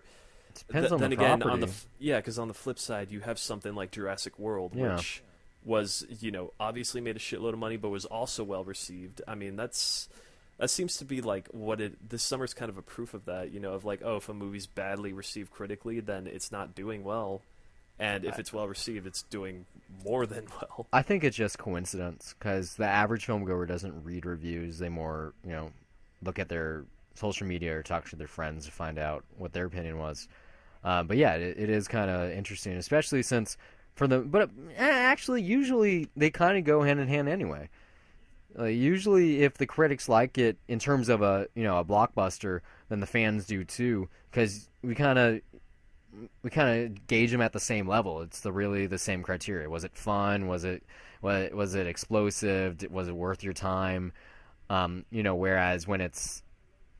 It depends on the then again property. yeah, because on the flip side, you have something like Jurassic World, Yeah. which was obviously made a shitload of money, but was also well received. I mean, that seems to be like this summer's kind of a proof of that, of like, oh, if a movie's badly received critically, then it's not doing well, and if I, it's well received, it's doing more than well. I think it's just coincidence because the average film goer doesn't read reviews. They more, look at their social media or talk to their friends to find out what their opinion was. But yeah, it is kind of interesting, especially since but actually, usually they kind of go hand in hand anyway. Usually, if the critics like it in terms of a blockbuster, then the fans do too, because we kind of gauge them at the same level. It's really the same criteria. Was it fun? Was it explosive? Was it worth your time? Whereas when it's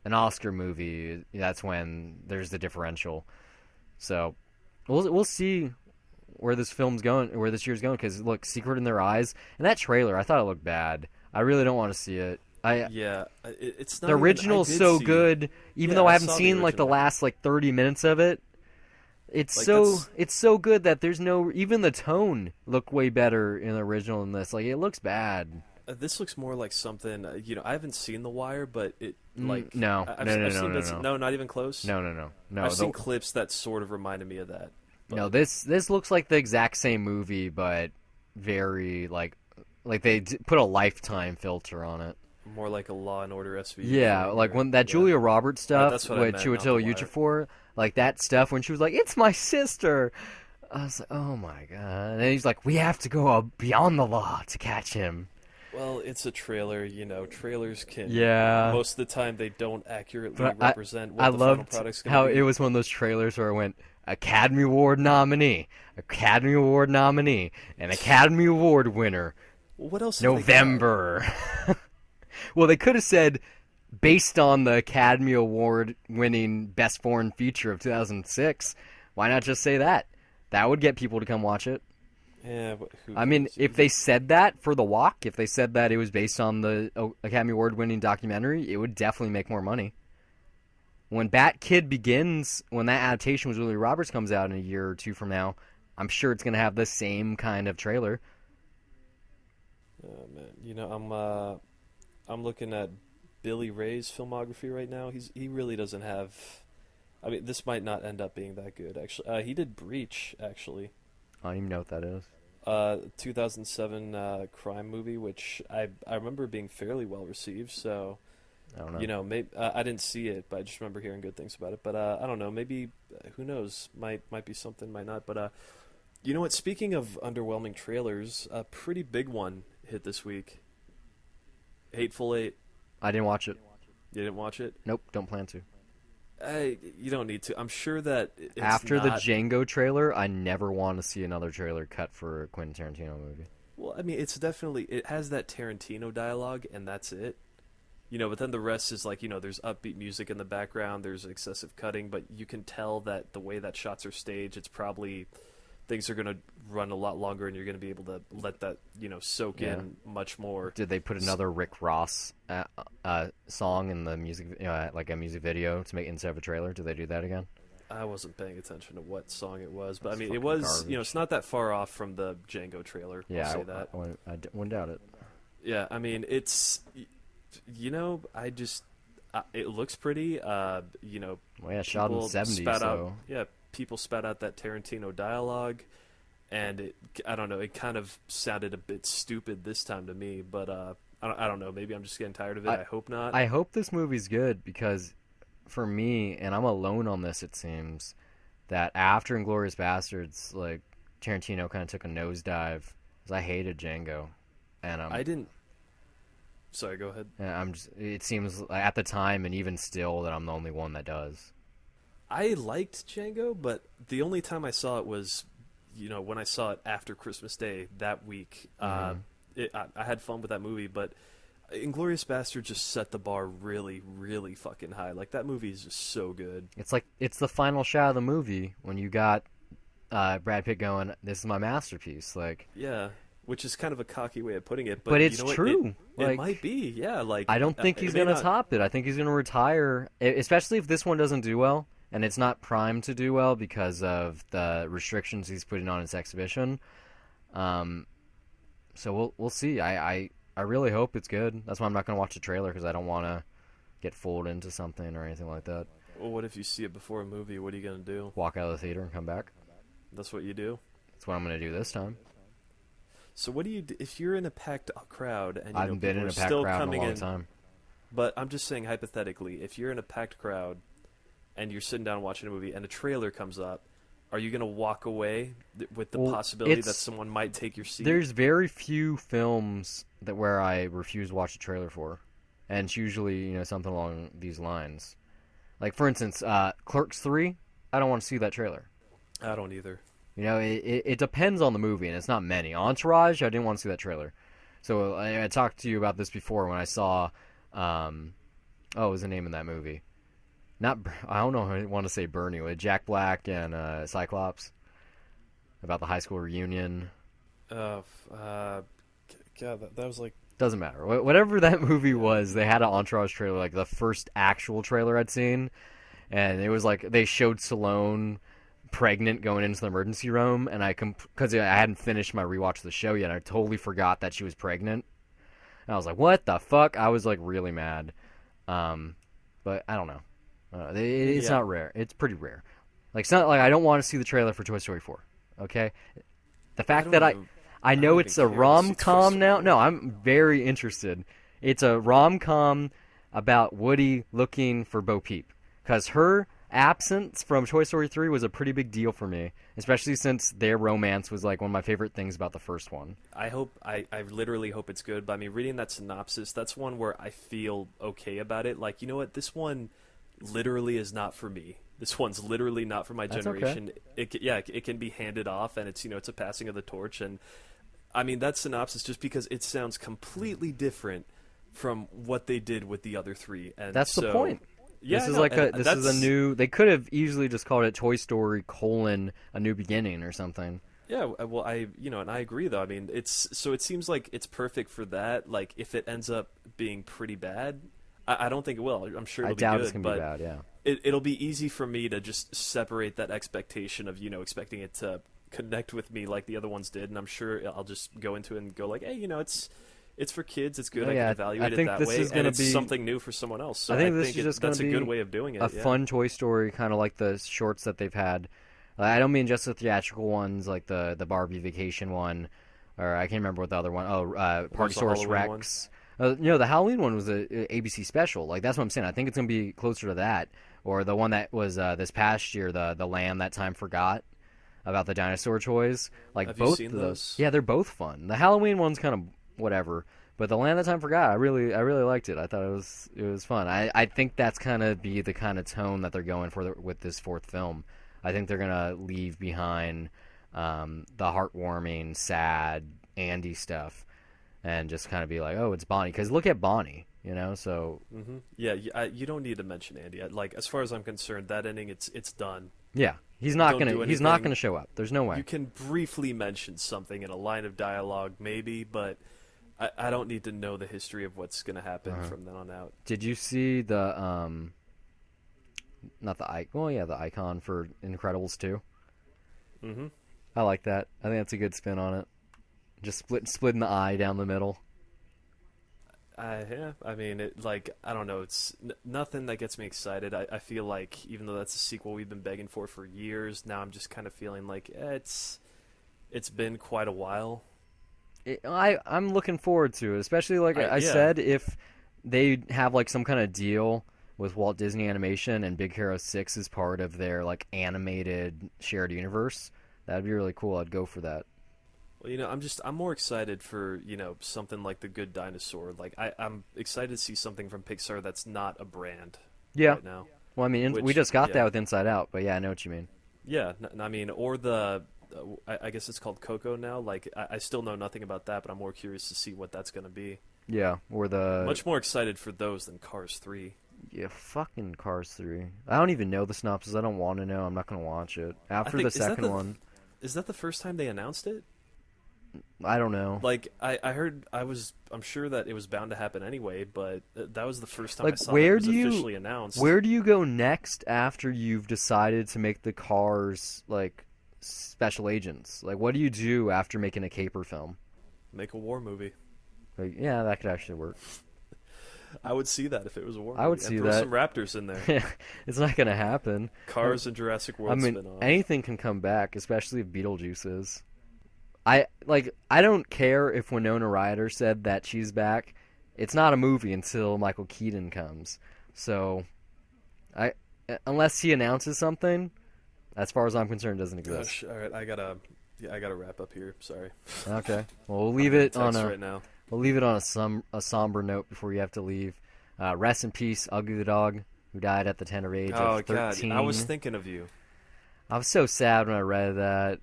an Oscar movie, that's when there's the differential. So we'll see where this film's going, where this year's going. Because look, Secret in Their Eyes and that trailer, I thought it looked bad. I really don't want to see it. Yeah, it's The not even. I original's did so see. good, even Yeah, though I I haven't saw the seen like the original. last like 30 minutes of it. It's Like so that's it's so good that there's no even the tone looked way better in the original than this. Like it looks bad. This looks more like something. I haven't seen The Wire, but it like No, no, no, I've no, seen no, bits. no, No, not even close. no, no, no, no. I've seen clips that sort of reminded me of that, No, but this looks like the exact same movie, but very like they put a Lifetime filter on it. more like a Law and Order SVU Yeah, thing. like Or when that yeah, Julia Roberts stuff that's what I with meant, not The Chiwetel Wire. Ejiofor, like that stuff when she was like, "It's my sister." I was like, "Oh my god!" And then he's like, "We have to go beyond the law to catch him." Well, it's a trailer. Trailers can Yeah, most of the time they don't accurately but represent I what the final loved product's going how to it be. was one of those trailers where it went Academy Award nominee, Academy Award nominee, and Academy Award winner Well, what else have they got? November. Well, they could have said based on the Academy Award winning Best Foreign Feature of 2006. Why not just say that? That would get people to come watch it. Yeah, but who I mean, cares? if they said that for The Walk, if they said that it was based on the Academy Award winning documentary, it would definitely make more money. When Bat Kid Begins, when that adaptation with Julia Roberts comes out in a year or two from now, I'm sure it's going to have the same kind of trailer. Oh man, I'm looking at Billy Ray's filmography right now. He really doesn't have. I mean, this might not end up being that good. Actually, he did Breach. Actually, I don't even know what that is. 2007 crime movie, which I remember being fairly well received. So I don't know. maybe I didn't see it, but I just remember hearing good things about it. But I don't know. Maybe who knows? Might be something. Might not. But you know what? Speaking of underwhelming trailers, a pretty big one hit this week. Hateful Eight. I didn't watch it. You didn't watch it? Nope, don't plan to. You don't need to. I'm sure that it's After the not. Django trailer, I never want to see another trailer cut for a Quentin Tarantino movie. Well, I mean, it has that Tarantino dialogue, and that's it. But then the rest is like, there's upbeat music in the background, there's excessive cutting, but you can tell that the way that shots are staged, it's probably things are going to run a lot longer, and you're going to be able to let that, soak Yeah. in much more. Did they put another Rick Ross song in the music, like a music video to make instead of a trailer? Did they do that again? I wasn't paying attention to what song it was, but I It's mean, it fucking was, garbage. it's not that far off from the Django trailer. Yeah, I'll say that. wouldn't doubt it. Yeah, I mean, I just, it looks pretty. Well, yeah, shot in the People 70s, spat so out, yeah, people spat out that Tarantino dialogue, and I don't know, it kind of sounded a bit stupid this time to me, but I don't know, maybe I'm just getting tired of it. I hope not. I hope this movie's good because for me, and I'm alone on this, it seems, that after Inglourious Bastards, like, Tarantino kind of took a nosedive because I hated Django. And I didn't. Sorry, go ahead. it seems at the time and even still that I'm the only one that does. I liked Django, but the only time I saw it was, when I saw it after Christmas Day that week. Mhm. I had fun with that movie, but Inglourious Bastard just set the bar really, really fucking high. Like, that movie is just so good. It's the final shot of the movie when you got Brad Pitt going, "This is my masterpiece." Like, Yeah. which is kind of a cocky way of putting it, But but you it's know what? true. It might be, yeah. I don't think It he's may gonna not. top it. I think he's gonna retire, especially if this one doesn't do well, and it's not primed to do well because of the restrictions he's putting on his exhibition. Um, so we'll see. I really hope it's good. That's why I'm not gonna watch the trailer because I don't want to get fooled into something or anything like that. Well, what if you see it before a movie? What are you gonna do? Walk out of the theater and come back. That's what you do. That's what I'm gonna do this time. So what do you do if you're in a packed crowd and I haven't been people in are a packed still crowd in a coming long in? time. But I'm just saying hypothetically, if you're in a packed crowd and you're sitting down watching a movie and a trailer comes up, are you gonna walk away with the Well, possibility that someone might take your seat? There's very few films that where I refuse to watch a trailer for, and it's usually something along these lines. Like for instance, Clerks 3. I don't want to see that trailer. I don't either. It depends on the movie, and it's not many. Entourage, I didn't want to see that trailer. So I talked to you about this before when I saw, what was the name of that movie? I don't know. I want to say Bernie with Jack Black and Cyclops about the high school reunion. God, that was like Doesn't matter. Whatever that movie was, they had an Entourage trailer, like the first actual trailer I'd seen, and it was like they showed Stallone pregnant going into the emergency room, and because I hadn't finished my rewatch of the show yet, I totally forgot that she was pregnant. And I was like, "What the fuck?" I was like really mad. But I don't know. It's not rare. It's pretty rare. Like it's not like I don't want to see the trailer for Toy Story 4. Okay, the fact that I know it's a rom-com now. No, I'm very interested. It's a rom-com about Woody looking for Bo Peep because her absence from Toy Story 3 was a pretty big deal for me, especially since their romance was like one of my favorite things about the first one. I literally hope it's good. But I mean, reading that synopsis, that's one where I feel okay about it. Like, you know what? This one literally is not for me. This one's literally not for my generation. Okay. It can be handed off, and it's a passing of the torch. And I mean, that synopsis just because it sounds completely different from what they did with the other three. And that's the point. Yeah, this is a new. They could have easily just called it Toy Story: A New Beginning or something. Yeah, well, and I agree though. I mean, it seems like it's perfect for that. Like, if it ends up being pretty bad, I don't think it will. I'm sure it'll be good. I doubt it's gonna be bad. Yeah, it'll be easy for me to just separate that expectation of expecting it to connect with me like the other ones did, and I'm sure I'll just go into it and go like, hey, it's for kids. It's good. I can evaluate it that way, and it's something new for someone else. So I think this is just that's a good way of doing it. A fun Toy Story, kind of like the shorts that they've had. I don't mean just the theatrical ones, like the Barbie Vacation one, or I can't remember what the other one. Partysaurus Rex. The Halloween one was a ABC special. Like that's what I'm saying. I think it's gonna be closer to that, or the one that was this past year, the Lamb That Time Forgot, about the dinosaur toys. Like Have both you seen of those. those? Yeah, they're both fun. The Halloween one's kind of whatever. But the Land That Time Forgot, I really liked it. I thought it was fun. I think that's gonna be the kind of tone that they're going for with this fourth film. I think they're gonna leave behind the heartwarming, sad Andy stuff, and just kind of be like, oh, it's Bonnie. Because look at Bonnie, So yeah, you don't need to mention Andy. Like as far as I'm concerned, that ending it's done. Yeah, he's not gonna show up. There's no way. You can briefly mention something in a line of dialogue, maybe, but I don't need to know the history of what's going to happen from then on out. Did you see the not the icon? Well, yeah, the icon for Incredibles 2. Mm-hmm. I like that. I think that's a good spin on it. Just splitting the eye down the middle. Yeah, I mean, I don't know. It's nothing that gets me excited. I feel like even though that's a sequel we've been begging for years, now I'm just kind of feeling like it's been quite a while. I'm looking forward to it, especially like I said, if they have like some kind of deal with Walt Disney Animation and Big Hero 6 is part of their like animated shared universe, that'd be really cool. I'd go for that. Well, I'm more excited for, something like The Good Dinosaur. Like I'm excited to see something from Pixar that's not a brand right now. Well, I mean, we just got that with Inside Out, but yeah, I know what you mean. Yeah, I mean, or I guess it's called Coco now. Like, I still know nothing about that, but I'm more curious to see what that's going to be. Yeah, or much more excited for those than Cars 3. Yeah, fucking Cars 3. I don't even know the synopsis. I don't want to know. I'm not going to watch it. After the second one. Is that the first time they announced it? I don't know. Like I'm sure that it was bound to happen anyway, but that was the first time I Like, saw that it was officially announced. where do you go next after you've decided to make the cars like special agents? Like, what do you do after making a caper film? Make a war movie. Like, yeah, that could actually work. I would see that if it was a war movie. I would see and throw that. some raptors in there. It's not gonna happen. Cars and Jurassic I World mean, spin-off. anything can come back, especially if Beetlejuice is. I don't care if Winona Ryder said that she's back. It's not a movie until Michael Keaton comes. So, unless he announces something, as far as I'm concerned, it doesn't exist. Gosh, all right, I gotta wrap up here. Sorry. Okay. Well, we'll leave it on Text right now. a somber note before you have to leave. Rest in peace, Ugly the dog, who died at the tender age of 13. God, I was thinking of you. I was so sad when I read that.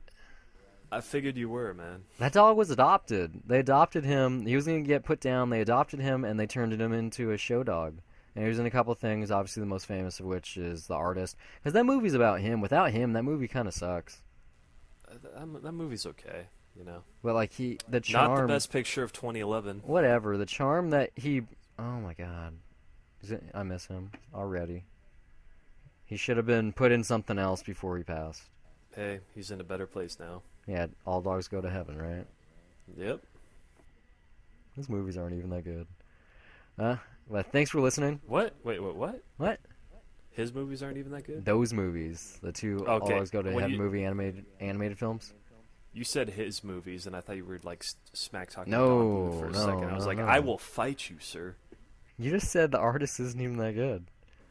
I figured you were, man. That dog was adopted. They adopted him. He was going to get put down. They adopted him, and they turned him into a show dog. And he was in a couple of things, obviously the most famous of which is The Artist. Because that movie's about him. Without him, that movie kind of sucks. That movie's okay, you know. But, like, the charm... Not the best picture of 2011. Whatever. The charm that he... Oh, my God. I miss him already. He should have been put in something else before he passed. Hey, he's in a better place now. Yeah, all dogs go to heaven, right? Yep. Those movies aren't even that good. But thanks for listening. What? Wait, what? What? His movies aren't even that good? Those movies. The two all Okay. dogs go to heaven movie animated films. You said his movies, and I thought you were, like, smack talking No, Don Bluth for a second. I was like, no. I will fight you, sir. You just said The Artist isn't even that good.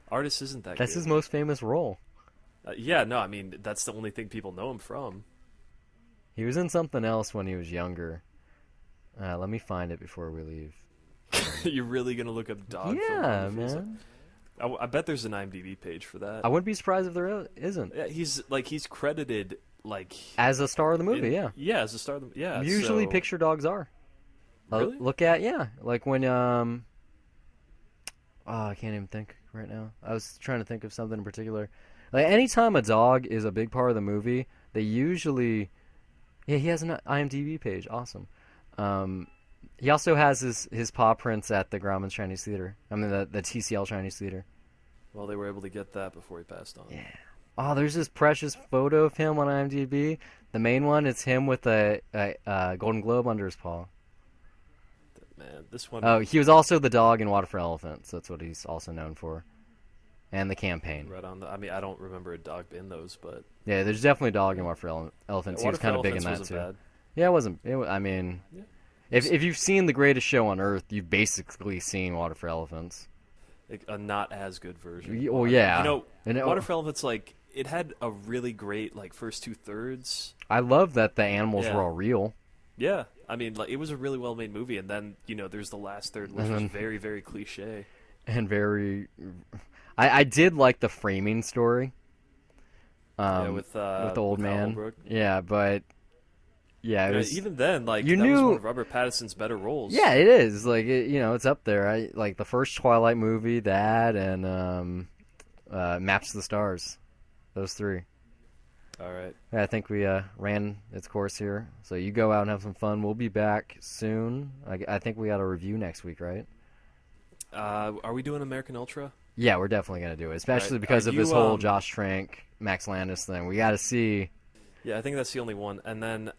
Artist isn't that That's good. his most famous role. Yeah, no, I mean, that's the only thing people know him from. He was in something else when he was younger. Let me find it before we leave. You're really going to look up dog film? Yeah, movies? man. I bet there's an IMDb page for that. I wouldn't be surprised if there isn't. Yeah, he's credited, like... As a star of the movie, yeah. Yeah, as a star of the... Yeah, Usually so... picture dogs are. Really? Look at, yeah. Like when, Oh, I can't even think right now. I was trying to think of something in particular. Like, anytime a dog is a big part of the movie, they usually... Yeah, he has an IMDb page. Awesome. He also has his paw prints at the Grauman's Chinese Theater. I mean, the TCL Chinese Theater. Well, they were able to get that before he passed on. Yeah. Oh, there's this precious photo of him on IMDb. The main one is him with a Golden Globe under his paw. Man, this one... Oh, he was also the dog in Water for Elephants. That's what he's also known for. And The Campaign. Right on the... I mean, I don't remember a dog in those, but... Yeah, there's definitely a dog in Water for Elephants. He was kind of big in that, too. Bad. Yeah, it wasn't... I mean... Yeah. If you've seen The Greatest Show on Earth, you've basically seen Water for Elephants. Like, a not as good version. Oh, yeah. You know, Water for Elephants, like, it had a really great, like, first two-thirds. I love that the animals were all real. Yeah. I mean, like, it was a really well-made movie, and then, you know, there's the last third, which was very, very cliche. And very... I did like the framing story. With the old with man. Holbrook. Yeah, but... Yeah, it was... Even then, like, you that knew... was one of Robert Pattinson's better roles. Yeah, it is. Like, it's up there. Like, the first Twilight movie, that, and Maps to the Stars. Those three. All right. Yeah, I think we ran its course here. So you go out and have some fun. We'll be back soon. I think we got a review next week, right? Are we doing American Ultra? Yeah, we're definitely going to do it. Especially Right. because of You, this whole Josh Trank, Max Landis thing. We got to see... Yeah, I think that's the only one. And then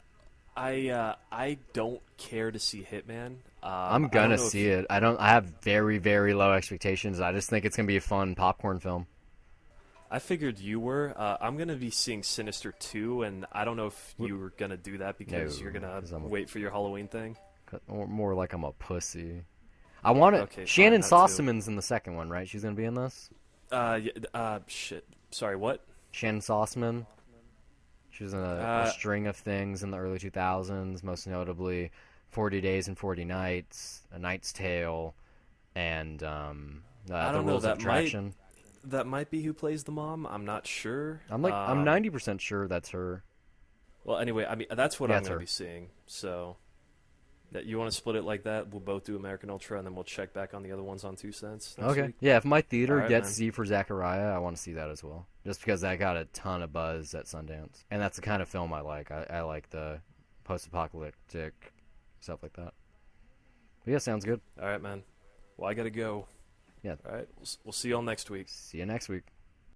I don't care to see Hitman. I'm going to see it. I have very, very low expectations. I just think it's going to be a fun popcorn film. I figured you were. I'm going to be seeing Sinister 2, and I don't know if you were going to do that because you're going to wait for your Halloween thing. Or more like I'm a pussy. I want to... Okay, Shannon fine, that too. Sossaman's in the second one, right? She's going to be in this? Shit. Sorry, what? Shannon Sossaman. She was in a string of things in the early 2000s, most notably 40 Days and 40 Nights, A Knight's Tale, and I The don't know, Rules of Attraction. That might be who plays the mom. I'm not sure. I'm 90% sure that's her. Well, anyway, I mean that's what I'm that's going to her. be seeing. So, that you want to split it like that? We'll both do American Ultra, and then we'll check back on the other ones on 2 cents. Next Okay. week. Yeah, if my theater All right, gets man. Z for Zachariah, I want to see that as well. Just because that got a ton of buzz at Sundance. And that's the kind of film I like. I like the post-apocalyptic stuff like that. But yeah, sounds good. All right, man. Well, I gotta go. Yeah. All right. We'll see you all next week. See you next week.